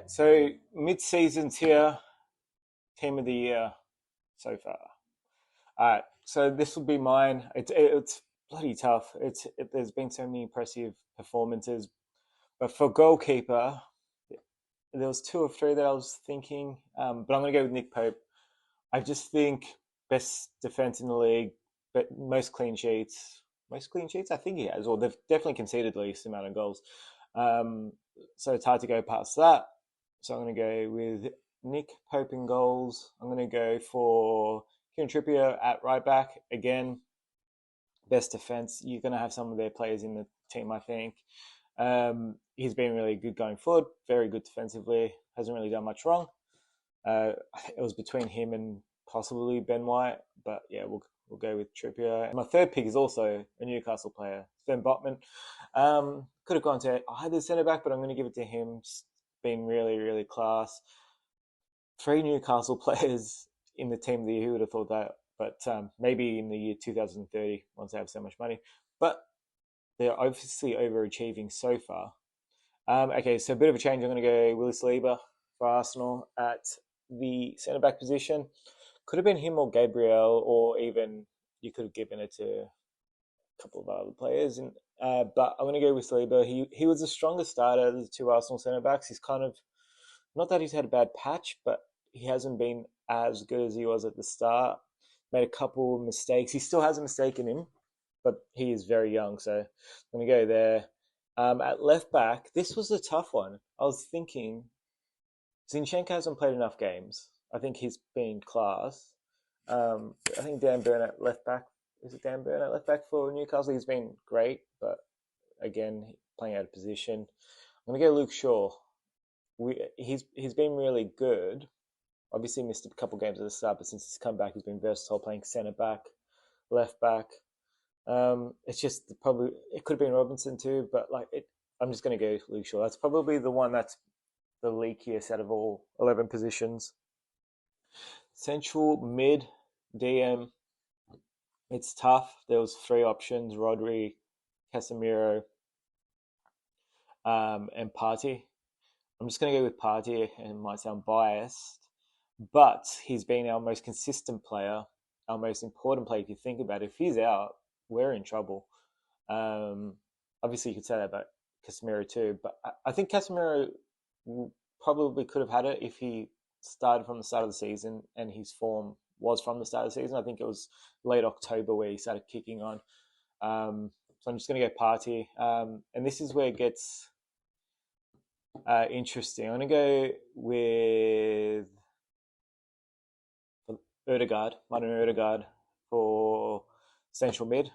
So mid-season's here, team of the year so far. All right, so this will be mine. It's bloody tough. There's been so many impressive performances, but for goalkeeper, there was two or three that I was thinking, but I'm going to go with Nick Pope. I just think best defense in the league, but most clean sheets. I think he has, or they've definitely conceded the least amount of goals. Um, so it's hard to go past that. So I'm going to go with Nick Pope in goals. I'm going to go for Kieran Trippier at right back. Again, best defense. You're going to have some of their players in the team, I think. He's been really good going forward, very good defensively, hasn't really done much wrong. It was between him and possibly Ben White, but yeah, we'll go with Trippier. And my third pick is also a Newcastle player, Sven Botman. Could have gone to either centre back, but I'm going to give it to him. Just been really, really class. Three Newcastle players in the team of the year. Who would have thought that? But maybe in the year 2030, once they have so much money. But they're obviously overachieving so far. Okay, so a bit of a change. I'm going to go Willis Saliba for Arsenal at the centre back position. Could have been him or Gabriel, or even you could have given it to a couple of other players. But I'm going to go with Saliba. He was the strongest starter of the two Arsenal centre backs. He's kind of not that he's had a bad patch, but he hasn't been as good as he was at the start. Made a couple of mistakes. He still has a mistake in him, but he is very young, so I'm going to go there. At left back, this was a tough one. I was thinking Zinchenko hasn't played enough games. I think he's been class. I think Dan Burn at left back. Is it Dan Burn at left back for Newcastle? He's been great, but again, playing out of position. I'm going to go Luke Shaw. He's been really good. Obviously missed a couple games at the start, but since he's come back, he's been versatile, playing centre back, left back. It's just probably it could have been Robinson too, but I'm just going to go Luke Shaw. That's probably the one that's the leakiest out of all 11 positions. Central mid DM, it's tough. There was three options: Rodri, Casemiro, and Partey. I'm just going to go with Partey, and it might sound biased, but he's been our most consistent player, our most important player. If you think about it, if he's out, we're in trouble. Obviously, you could say that about Casemiro too, but I think Casemiro probably could have had it if he started from the start of the season and his form was from the start of the season. I think it was late October where he started kicking on. So I'm just going to go Partey. And this is where it gets interesting. I'm going to go with Martin Odegaard for central mid.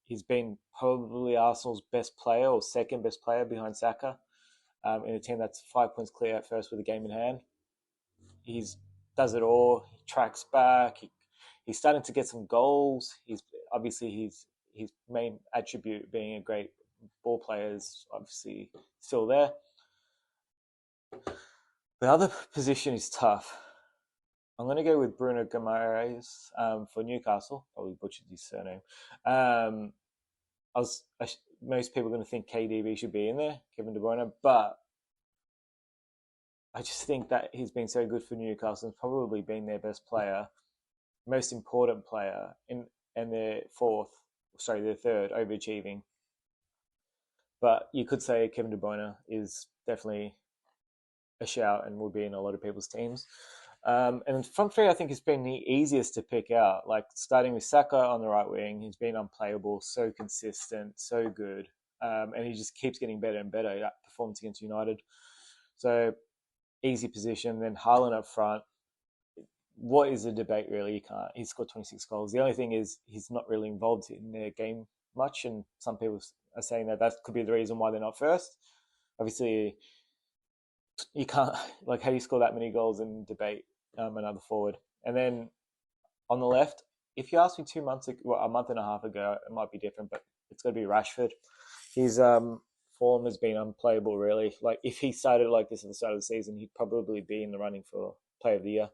He's been probably Arsenal's best player or second best player behind Saka in a team that's 5 points clear at first with a game in hand. He's does it all. He tracks back. He's starting to get some goals. His main attribute being a great ball player is obviously still there. The other position is tough. I'm going to go with Bruno Guimaraes for Newcastle. Probably butchered his surname. Most people are going to think KDB should be in there, Kevin De Bruyne, but I just think that he's been so good for Newcastle and probably been their best player, most important player, and their third overachieving. But you could say Kevin De Bruyne is definitely a shout and will be in a lot of people's teams. And front three, I think, has been the easiest to pick out. Like starting with Saka on the right wing, he's been unplayable, so consistent, so good, and he just keeps getting better and better. That performance against United, so easy position. Then Haaland up front. What is the debate really? You can't. He's scored 26 goals. The only thing is he's not really involved in their game much, and some people are saying that could be the reason why they're not first. Obviously, you can't how do you score that many goals and debate another forward. And then on the left, if you asked me 2 months ago, a month and a half ago, it might be different, but it's got to be Rashford. His form has been unplayable, really. Like if he started like this at the start of the season, he'd probably be in the running for Player of the Year.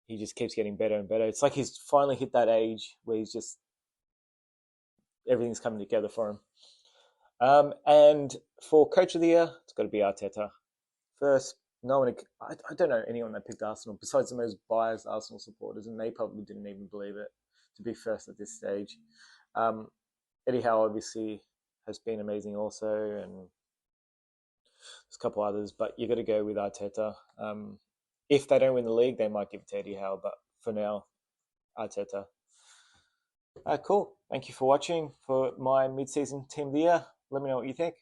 He just keeps getting better and better. It's like he's finally hit that age where he's just everything's coming together for him. And for Coach of the Year, it's got to be Arteta. first. No one, I don't know anyone that picked Arsenal besides the most biased Arsenal supporters, and they probably didn't even believe it to be first at this stage. Um, Eddie Howe obviously has been amazing also, and there's a couple others, but you got to go with Arteta. If they don't win the league, they might give it to Eddie Howe, but for now, Arteta. Cool. Thank you for watching for my mid-season team of the year. Let me know what you think.